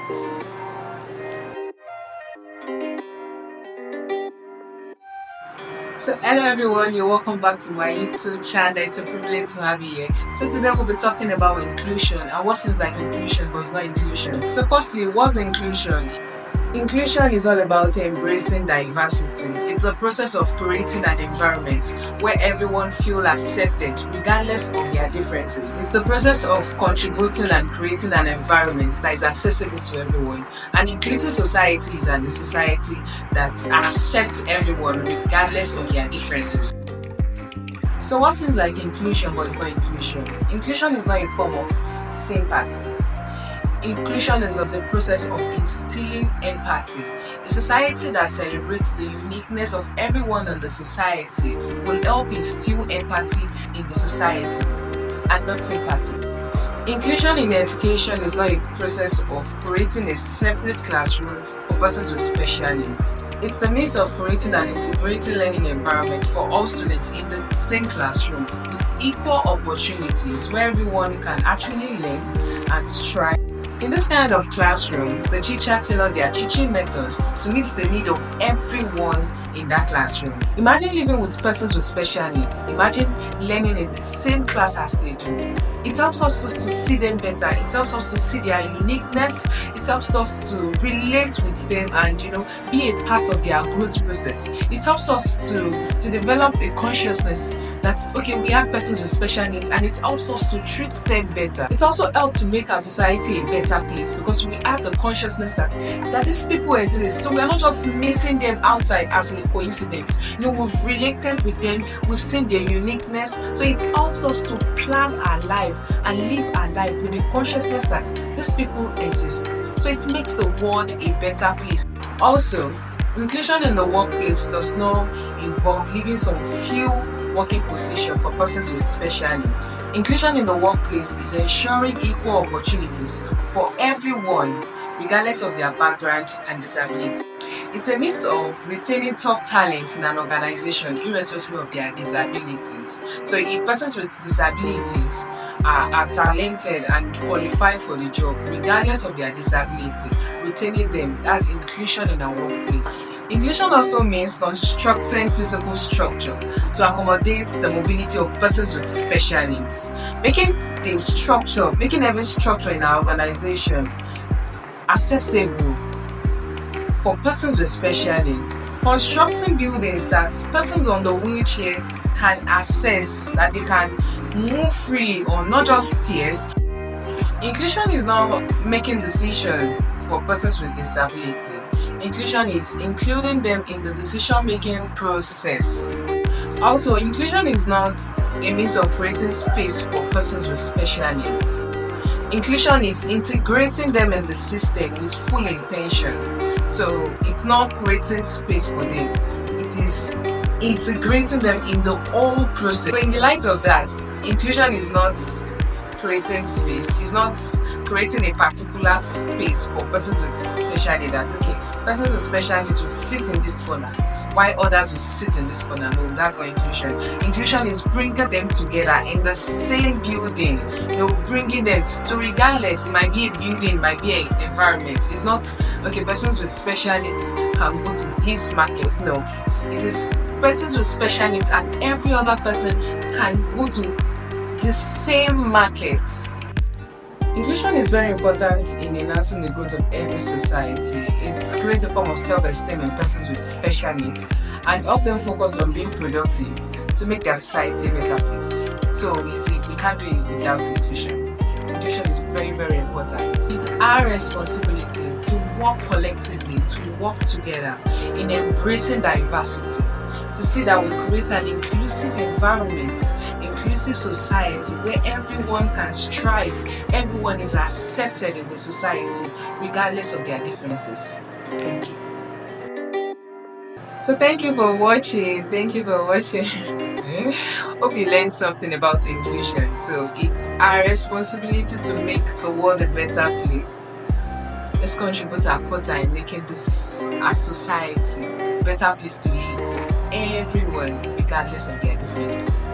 So hello everyone, you're welcome back to my YouTube channel. It's a privilege to have you here. So today we'll be talking about inclusion and what seems like inclusion but it's not inclusion. So firstly, what's inclusion? Inclusion is all about embracing diversity. It's the process of creating an environment where everyone feels accepted regardless of their differences. It's the process of contributing and creating an environment that is accessible to everyone. An inclusive society is a society that accepts everyone regardless of their differences. So what seems like inclusion but it's not inclusion? Inclusion is not a form of sympathy. Inclusion is a process of instilling empathy. A society that celebrates the uniqueness of everyone in the society will help instill empathy in the society and not sympathy. Inclusion in education is not a process of creating a separate classroom for persons with special needs. It's the means of creating an integrated learning environment for all students in the same classroom with equal opportunities where everyone can actually learn and strive. In this kind of classroom, the teacher tailored their teaching method to meet the need of everyone in that classroom. Imagine living with persons with special needs. Imagine learning in the same class as they do. It helps us to see them better. It helps us to see their uniqueness. It helps us to relate with them and be a part of their growth process. It helps us to develop a consciousness that we have persons with special needs, and it helps us to treat them better. It also helps to make our society a better place because we have the consciousness that these people exist. So we are not just meeting them outside as a coincidence. We've related with them, we've seen their uniqueness. So it helps us to plan our life and live our life with the consciousness that these people exist. So it makes the world a better place. Also, inclusion in the workplace does not involve leaving some few working position for persons with special needs. Inclusion in the workplace is ensuring equal opportunities for everyone, regardless of their background and disability. It's a means of retaining top talent in an organization, irrespective of their disabilities. So if persons with disabilities are talented and qualified for the job, regardless of their disability, retaining them, that's inclusion in our workplace. Inclusion also means constructing physical structure to accommodate the mobility of persons with special needs. Making every structure in our organization accessible for persons with special needs. Constructing buildings that persons on the wheelchair can access, that they can move freely on, not just stairs. Inclusion is not making decisions for persons with disability. Inclusion is including them in the decision-making process. Also, inclusion is not a means of creating space for persons with special needs. Inclusion is integrating them in the system with full intention. So it's not creating space for them. It is integrating them in the whole process. So in the light of that, inclusion is not creating space. It's not creating a particular space for persons with special needs. That's persons with special needs will sit in this corner while others will sit in this corner. No, that's not inclusion. Inclusion is bringing them together in the same building. Bringing them. So regardless, it might be a building, it might be an environment. It's not persons with special needs can go to this market. No, it is persons with special needs and every other person can go to the same market. Inclusion is very important in enhancing the growth of every society. It creates a form of self-esteem in persons with special needs and help them focus on being productive to make their society a better place. So we can't do it without inclusion. Inclusion is very, very important. It's our responsibility to work collectively, to work together in embracing diversity, to see that we create an inclusive environment, inclusive society where everyone can strive, everyone is accepted in the society regardless of their differences. Thank you. So thank you for watching. Hope you learned something about inclusion. So it's our responsibility to make the world a better place. Let's contribute our quota in making this our society a better place to live for everyone regardless of their differences.